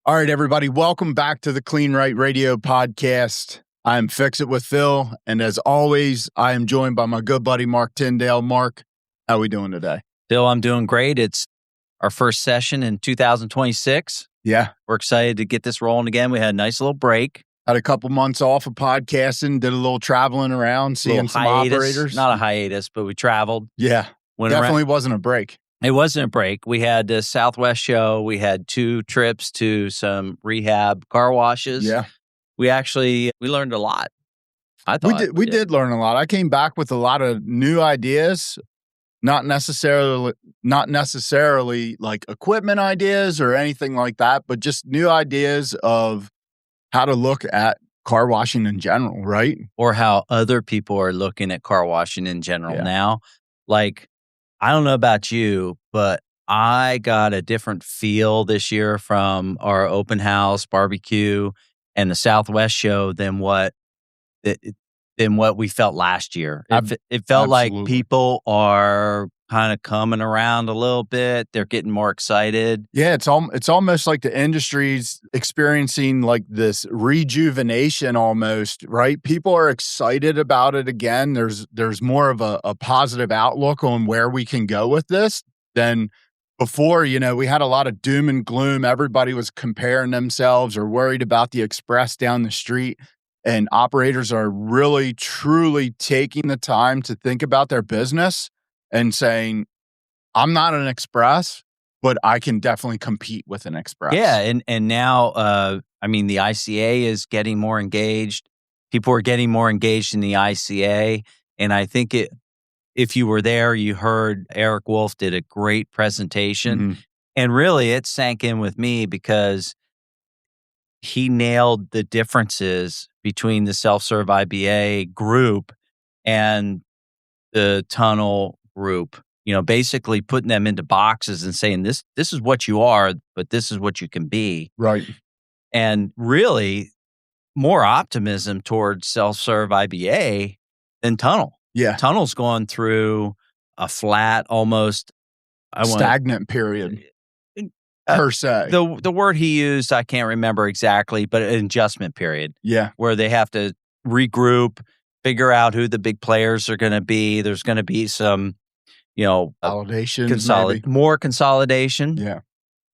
All right, everybody, welcome back to the Kleen-Rite radio podcast. I'm Fix It with Phil, and as always, I am joined by my good buddy Mark Tyndale. Mark, how are we doing today? Phil, I'm doing great. It's our first session in 2026. Yeah. We're excited to get this rolling again. We had a nice little break. Had a couple months off of podcasting, did a little traveling around, seeing some operators. Not a hiatus, but we traveled. Yeah, definitely wasn't a break. It wasn't a break. We had the Southwest show. We had 2 trips to some rehab car washes. Yeah. We learned a lot. I thought we did learn a lot. I came back with a lot of new ideas, not necessarily like equipment ideas or anything like that, but just new ideas of how to look at car washing in general, right? Or how other people are looking at car washing in general now. Like, I don't know about you, but I got a different feel this year from our open house barbecue and the Southwest show than what we felt last year. It felt like people are kind of coming around a little bit. They're getting more excited. Yeah, it's almost like the industry's experiencing like this rejuvenation almost, right? People are excited about it again. There's more of a positive outlook on where we can go with this than before. You know, we had a lot of doom and gloom. Everybody was comparing themselves or worried about the express down the street. And operators are really, truly taking the time to think about their business and saying, I'm not an express, but I can definitely compete with an express. Yeah, and now, the ICA is getting more engaged. People are getting more engaged in the ICA. And I think if you were there, you heard Eric Wolf did a great presentation. Mm-hmm. And really, it sank in with me because he nailed the differences between the self-serve IBA group and the tunnel group, basically putting them into boxes and saying this is what you are, but this is what you can be. Right. And really more optimism towards self-serve IBA than tunnel. Yeah. Tunnel's going through a flat, almost stagnant period. Per se. The word he used, I can't remember exactly, but an adjustment period. Yeah. Where they have to regroup, figure out who the big players are going to be. There's going to be some, more consolidation. Yeah.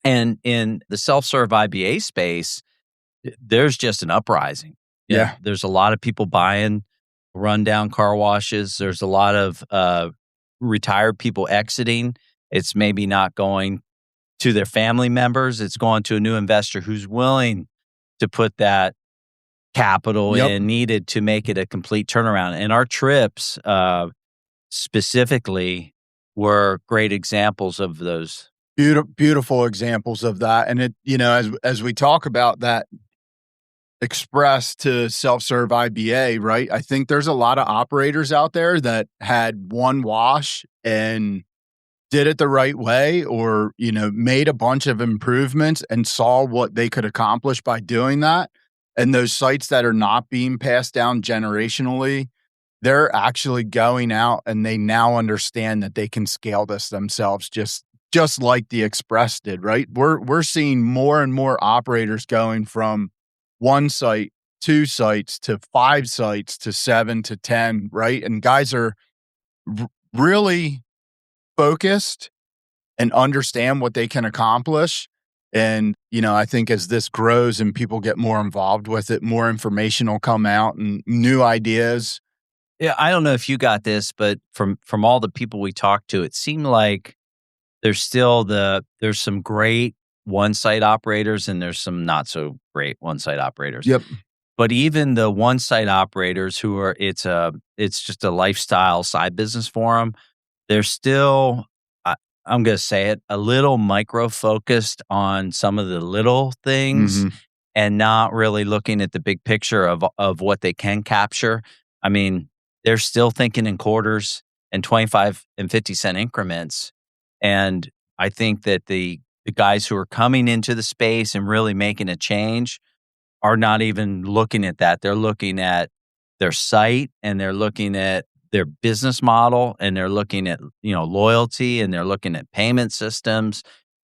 And in the self-serve IBA space, there's just an uprising. Yeah. There's a lot of people buying rundown car washes. There's a lot of retired people exiting. It's maybe not going to their family members. It's going to a new investor who's willing to put that capital in needed to make it a complete turnaround. And our trips specifically were great examples of those. Beautiful examples of that. And it, as we talk about that express to self-serve IBA, right? I think there's a lot of operators out there that had one wash and did it the right way, or, made a bunch of improvements and saw what they could accomplish by doing that. And those sites that are not being passed down generationally, they're actually going out and they now understand that they can scale this themselves just like the Express did, right? We're seeing more and more operators going from 1 site, 2 sites to 5 sites to 7 to 10, right? And guys are really focused and understand what they can accomplish. And, I think as this grows and people get more involved with it, more information will come out and new ideas. Yeah, I don't know if you got this, but from all the people we talked to, it seemed like there's some great one-site operators and there's some not so great one-site operators. Yep. But even the one-site operators who are, it's just a lifestyle side business for them. They're still, I'm going to say it, a little micro-focused on some of the little things and not really looking at the big picture of what they can capture. I mean, they're still thinking in quarters and 25 and 50 cent increments. And I think that the guys who are coming into the space and really making a change are not even looking at that. They're looking at their site and they're looking at their business model and they're looking at, loyalty and they're looking at payment systems.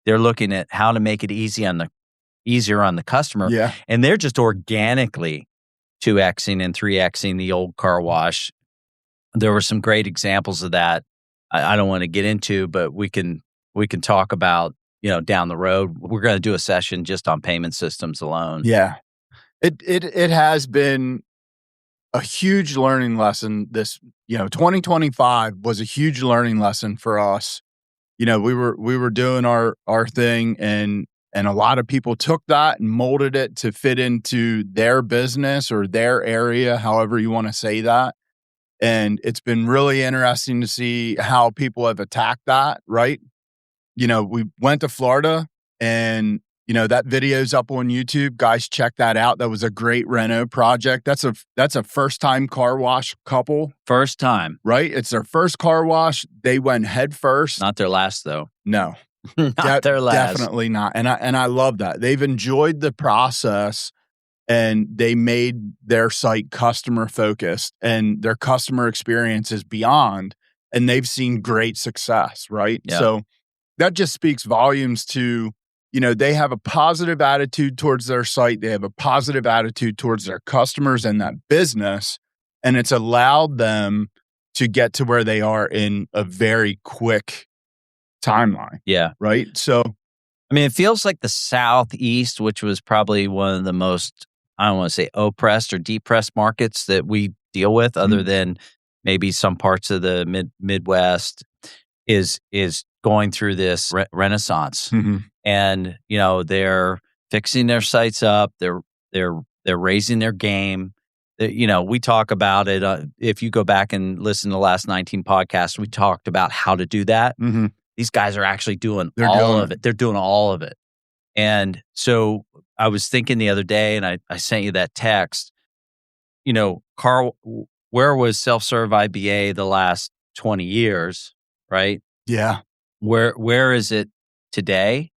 They're looking at how to make it easy on the easier on the customer. Yeah. And they're just organically 2Xing and 3Xing the old car wash. There were some great examples of that. I don't want to get into, but we can talk about, down the road. We're going to do a session just on payment systems alone. Yeah. It has been a huge learning lesson. This, 2025 was a huge learning lesson for us. We were doing our thing, and a lot of people took that and molded it to fit into their business or their area, however you want to say that. And it's been really interesting to see how people have attacked that, right? We went to Florida, and that video's up on YouTube. Guys, check that out. That was a great reno project. That's a first-time car wash couple. First time. Right? It's their first car wash. They went head first. Not their last, though. No. Not their last. Definitely not. And I love that. They've enjoyed the process, and they made their site customer focused, and their customer experience is beyond, and they've seen great success, right? Yeah. So that just speaks volumes to, they have a positive attitude towards their site. They have a positive attitude towards their customers and that business. And it's allowed them to get to where they are in a very quick timeline. Yeah. Right. So, I mean, it feels like the Southeast, which was probably one of the most, I don't want to say oppressed or depressed markets that we deal with, other than maybe some parts of the Midwest, is going through this renaissance. Mm-hmm. And, they're fixing their sites up. They're raising their game. We talk about it. If you go back and listen to the last 19 podcasts, we talked about how to do that. Mm-hmm. These guys are actually doing all of it. They're doing all of it. And so I was thinking the other day, and I sent you that text, where was self-serve IBA the last 20 years, right? Yeah. Where is it today?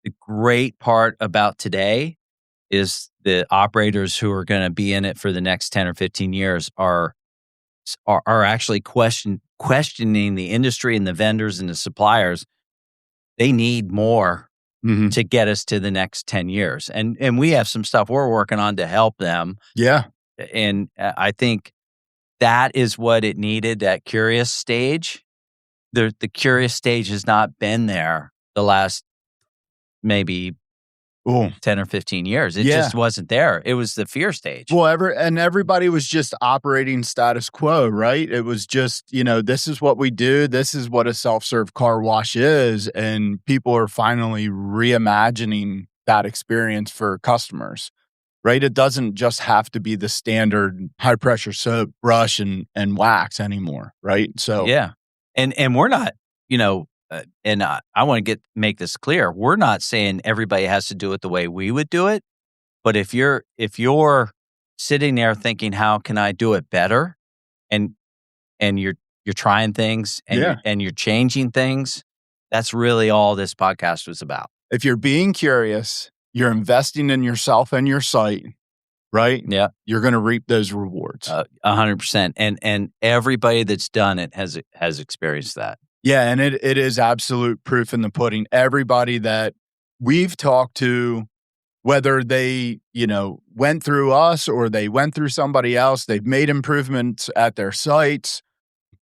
The great part about today is the operators who are going to be in it for the next 10 or 15 years are actually questioning the industry and the vendors and the suppliers. They need more to get us to the next 10 years. And we have some stuff we're working on to help them. Yeah. And I think that is what it needed, that curious stage. The curious stage has not been there the last maybe 10 or 15 years. It just wasn't there. It was the fear stage. Well, everybody was just operating status quo, right? It was just, this is what we do. This is what a self-serve car wash is. And people are finally reimagining that experience for customers, right? It doesn't just have to be the standard high pressure soap, brush, and wax anymore, right? So, yeah. And we're not, and I want to make this clear. We're not saying everybody has to do it the way we would do it. But if you're sitting there thinking, how can I do it better? And you're trying things and you're changing things, that's really all this podcast was about. If you're being curious, you're investing in yourself and your site, right? Yeah. You're going to reap those rewards. 100%. And everybody that's done it has experienced that. Yeah, and it is absolute proof in the pudding. Everybody that we've talked to, whether they, went through us or they went through somebody else, they've made improvements at their sites.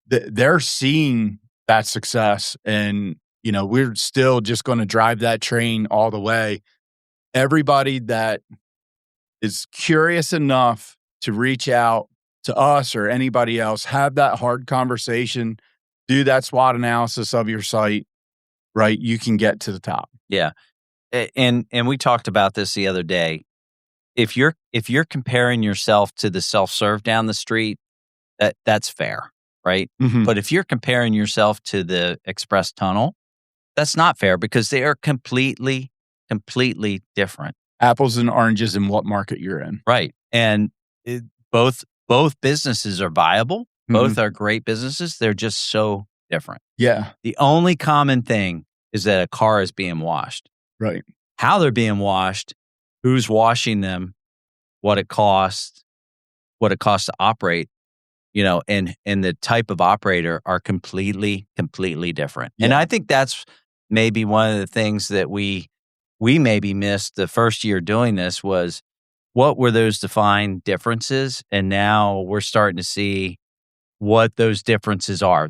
They're seeing that success, and, we're still just going to drive that train all the way. Everybody that is curious enough to reach out to us or anybody else, have that hard conversation, do that SWOT analysis of your site, right? You can get to the top. Yeah. And we talked about this the other day. If you're comparing yourself to the self-serve down the street, that's fair, right? Mm-hmm. But if you're comparing yourself to the express tunnel, that's not fair, because they are completely different. Apples and oranges in what market you're in. Right. And both businesses are viable. Both are great businesses. They're just so different. Yeah. The only common thing is that a car is being washed. Right. How they're being washed, who's washing them, what it costs to operate, and the type of operator are completely different. Yeah. And I think that's maybe one of the things that we we maybe missed the first year doing this was what were those defined differences? And now we're starting to see what those differences are.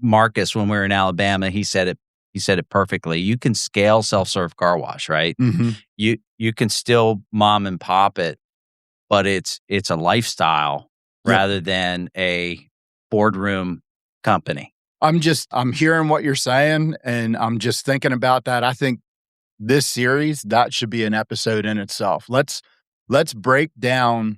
Marcus, when we were in Alabama, he said it perfectly. You can scale self-serve car wash, right? Mm-hmm. You can still mom and pop it, but it's a lifestyle rather than a boardroom company. I'm hearing what you're saying, and I'm just thinking about that. I think this series, that should be an episode in itself. Let's break down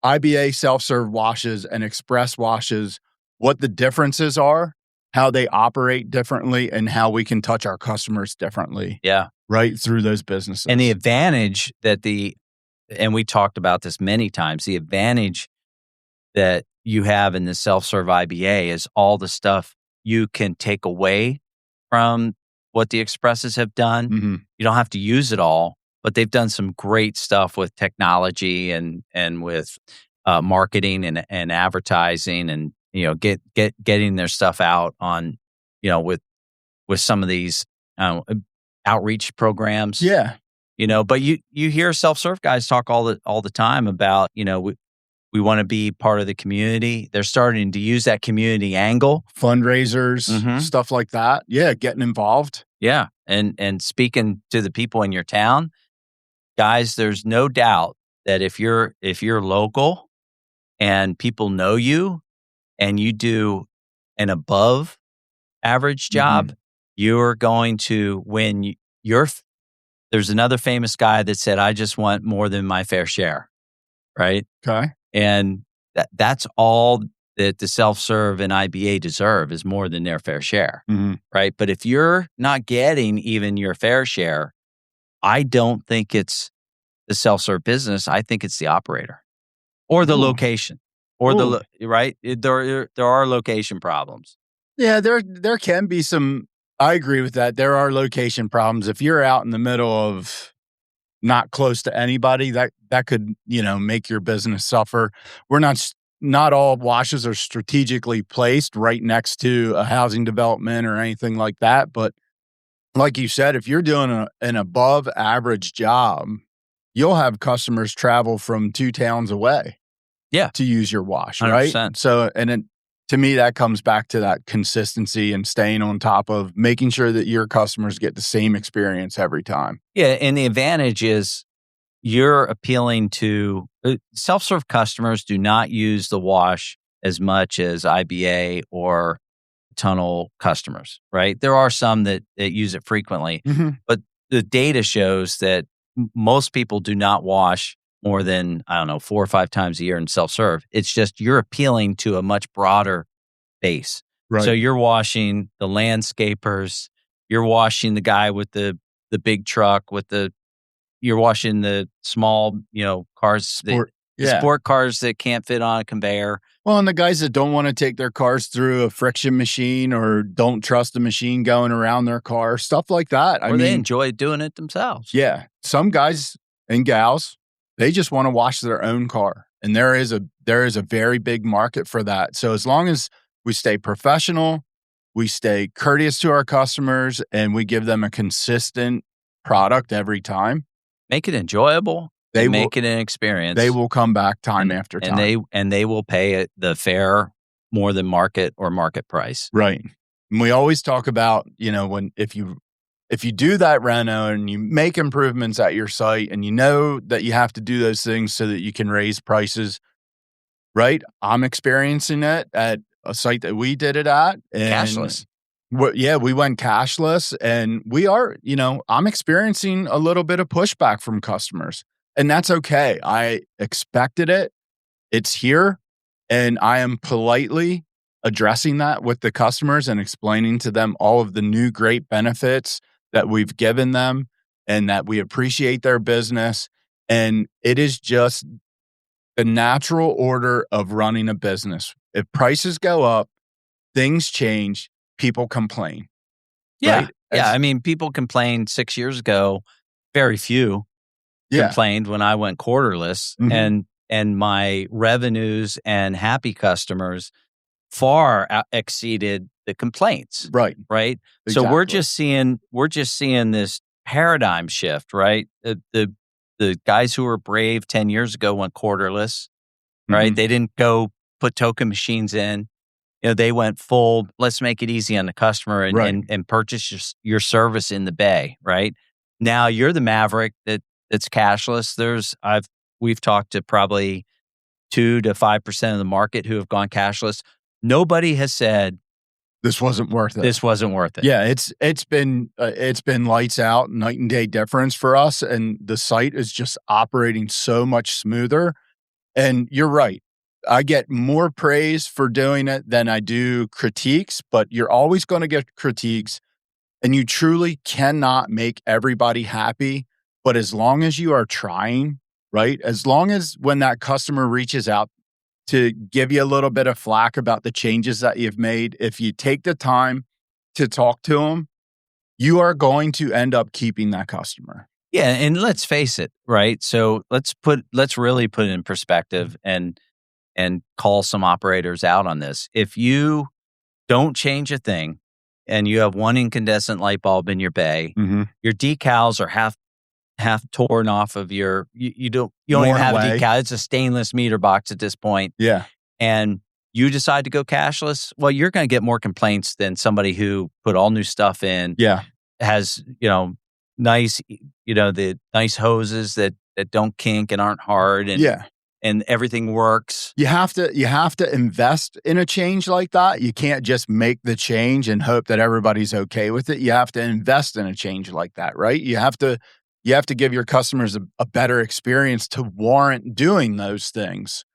IBA self-serve washes and express washes, what the differences are, how they operate differently, and how we can touch our customers differently. Yeah. Right through those businesses. And the advantage and we talked about this many times, the advantage that you have in the self-serve IBA is all the stuff you can take away from what the expresses have done. Mm-hmm. You don't have to use it all, but they've done some great stuff with technology and with marketing and advertising, and getting their stuff out on with some of these outreach programs. Yeah. But you hear self-serve guys talk all the time about we want to be part of the community. They're starting to use that community angle. Fundraisers, stuff like that. Yeah, getting involved. Yeah. And speaking to the people in your town, guys, there's no doubt that if you're local and people know you and you do an above average job, you're going to win. There's another famous guy that said, I just want more than my fair share. Right? Okay. And that's all that the self-serve and IBA deserve is more than their fair share, right? But if you're not getting even your fair share, I don't think it's the self-serve business. I think it's the operator or the location or right? There are location problems. Yeah, there can be some. I agree with that. There are location problems. If you're out in the middle of not close to anybody, that could, make your business suffer. Not all washes are strategically placed right next to a housing development or anything like that. But like you said, if you're doing an above average job, you'll have customers travel from 2 towns away to use your wash, 100%. right? So, to me, that comes back to that consistency and staying on top of making sure that your customers get the same experience every time. Yeah, and the advantage is you're appealing to self-serve customers do not use the wash as much as IBA or tunnel customers, right? There are some that use it frequently, but the data shows that most people do not wash more than, 4 or 5 times a year in self-serve. It's just you're appealing to a much broader base. Right. So you're washing the landscapers, you're washing the guy with the big truck you're washing the small, cars, the sport cars that can't fit on a conveyor. Well, and the guys that don't want to take their cars through a friction machine or don't trust the machine going around their car, stuff like that. Or they enjoy doing it themselves. Yeah. Some guys and gals, they just want to wash their own car. And there is a very big market for that. So as long as we stay professional, we stay courteous to our customers, and we give them a consistent product every time. Make it enjoyable. Make it an experience. They will come back time after time. And they will pay the fair more than market or market price. Right. And we always talk about, if you do that reno and you make improvements at your site and you know that you have to do those things so that you can raise prices, right? I'm experiencing it at a site that we did it at. And cashless. We went cashless, and we are, I'm experiencing a little bit of pushback from customers, and that's okay. I expected it. It's here, and I am politely addressing that with the customers and explaining to them all of the new great benefits that we've given them and that we appreciate their business. And it is just the natural order of running a business. If prices go up, things change. People complain. Yeah. Right? Yeah. People complained 6 years ago. Very few complained when I went quarterless, and my revenues and happy customers far exceeded the complaints, Right. right? So Exactly. we're just seeing this paradigm shift, right? The guys who were brave 10 years ago went quarterless, right? Mhm. They didn't go put token machines in. They went full, let's make it easy on the customer and Right. purchase your service in the bay, right? Now you're the maverick that's cashless. We've talked to probably 2 to 5% of the market who have gone cashless. Nobody has said This wasn't worth it. this wasn't worth it. Yeah, it's been lights out, night and day difference for us, and the site is just operating so much smoother. And you're right. I get more praise for doing it than I do critiques, but you're always going to get critiques, and you truly cannot make everybody happy. But as long as you are trying, right? As long as when that customer reaches out to give you a little bit of flack about the changes that you've made, if you take the time to talk to them, you are going to end up keeping that customer. Yeah, and let's face it, right? So let's really put it in perspective and call some operators out on this. If you don't change a thing and you have one incandescent light bulb in your bay, Mhm. your decals are half torn off of you don't even Worn have a away. decal. It's a stainless meter box at this point, Yeah. and you decide to go cashless. Well, you're going to get more complaints than somebody who put all new stuff in, Yeah. has nice the nice hoses that don't kink and aren't hard, Yeah. and everything works. You have to invest in a change like that. You can't just make the change and hope that everybody's okay with it. You have to invest in a change like that, right? You have to give your customers a better experience to warrant doing those things.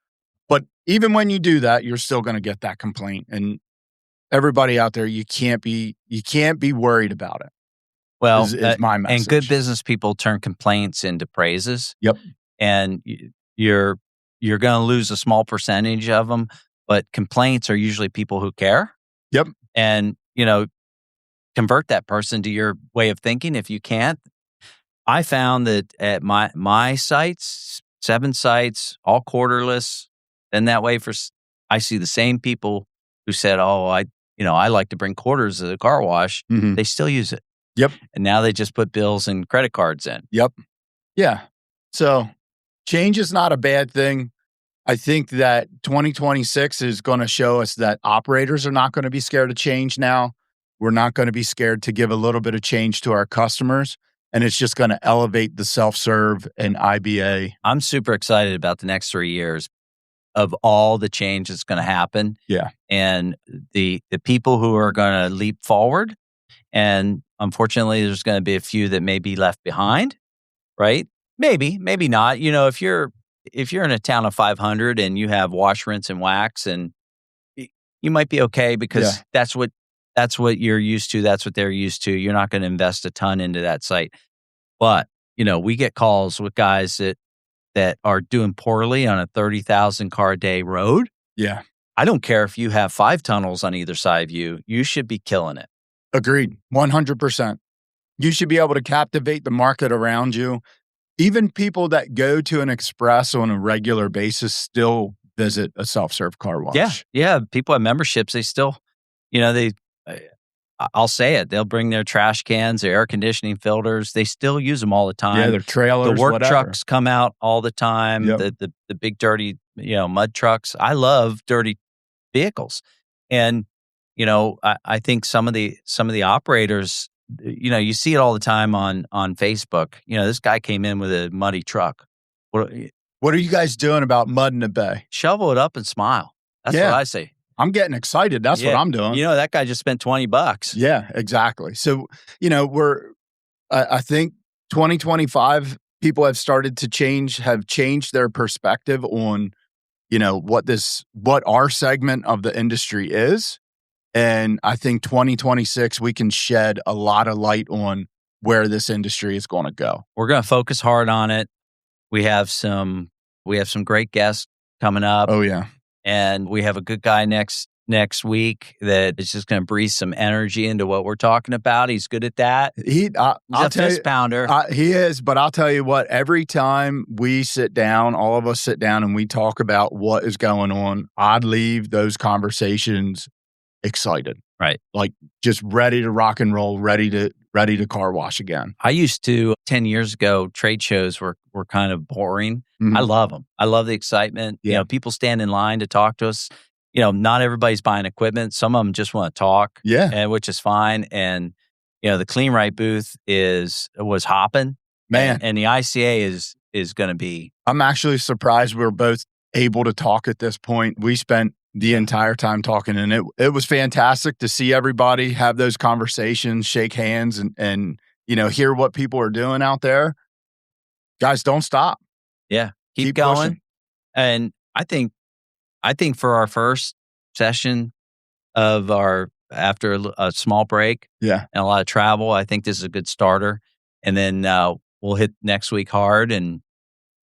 But even when you do that, you're still going to get that complaint. And everybody out there, you can't be worried about it. Well, Is my and good message. business people turn complaints into praises, Yep. and you're you're going to lose a small percentage of them, but complaints are usually people who care, Yep. and convert that person to your way of thinking. If you can't, I found that at my sites, 7 sites, all quarterless, been that way I see the same people who said, "Oh, I like to bring quarters to the car wash." Mhm. They still use it, Yep. and now they just put bills and credit cards in. Yep. Yeah. So change is not a bad thing. I think that 2026 is going to show us that operators are not going to be scared of change now. We're not going to be scared to give a little bit of change to our customers. And it's just going to elevate the self serve and IBA. I'm super excited about the next 3 years of all the change that's going to happen, Yeah. and the people who are going to leap forward. And unfortunately, there's going to be a few that may be left behind, right? Maybe not. If you're in a town of 500 and you have wash, rinse, and wax, and you might be okay Yeah. because that's what you're used to. That's what they're used to. You're not going to invest a ton into that site. But we get calls with guys that are doing poorly on a 30,000 car a day road. Yeah. I don't care if you have 5 tunnels on either side of you. You should be killing it. Agreed. 100%. You should be able to captivate the market around you. Even people that go to an express on a regular basis still visit a self serve car wash. Yeah. People have memberships. They still, they. I'll say it. They'll bring their trash cans, their air conditioning filters. They still use them all the time. Yeah. Their trailers, The work whatever. trucks come out all the time. Yep. The big dirty mud trucks. I love dirty vehicles, and I think some of the operators, you see it all the time on Facebook. This guy came in with a muddy truck. What are you guys doing about mud in the bay? Shovel it up and smile. That's Yeah. what I say. I'm getting excited. That's what I'm doing. That guy just spent $20. Yeah, exactly. So, I think 2025, people have started to have changed their perspective on, what our segment of the industry is. And I think 2026, we can shed a lot of light on where this industry is going to go. We're going to focus hard on it. We have some great guests coming up. Oh yeah. And we have a good guy next week that is just going to breathe some energy into what we're talking about. He's good at that. He's a fist pounder. He is, but I'll tell you what, every time we sit down, all of us sit down and we talk about what is going on, I'd leave those conversations excited. Right. Like just ready to rock and roll, ready to car wash again. I used to 10 years ago, trade shows were kind of boring. I Mhm. love them. I love the excitement. Yeah. People stand in line to talk to us. Not everybody's buying equipment. Some of them just want to talk, Yeah. which is fine. And the Kleen-Rite booth was hopping, Man. and the ICA is going to be. I'm actually surprised we're both able to talk at this point. We spent the entire time talking, and it was fantastic to see everybody have those conversations, shake hands, and hear what people are doing out there. Guys, don't stop. Yeah, keep Pushing. going. And I think for our first session of after a small break, Yeah, and a lot of travel, I think this is a good starter. And then we'll hit next week hard and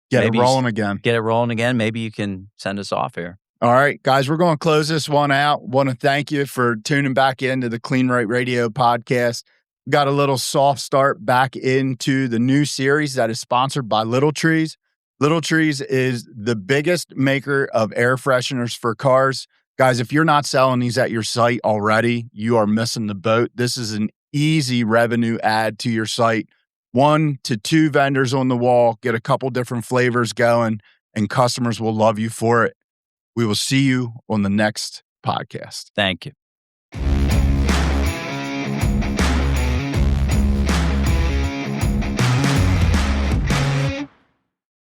get maybe it rolling again. Get it rolling again. Maybe you can send us off here. All right, guys, we're going to close this one out. Want to thank you for tuning back into the Kleen-Rite Radio podcast. We got a little soft start back into the new series that is sponsored by Little Trees. Little Trees is the biggest maker of air fresheners for cars. Guys, if you're not selling these at your site already, you are missing the boat. This is an easy revenue add to your site. 1 to 2 vendors on the wall, get a couple different flavors going, and customers will love you for it. We will see you on the next podcast. Thank you.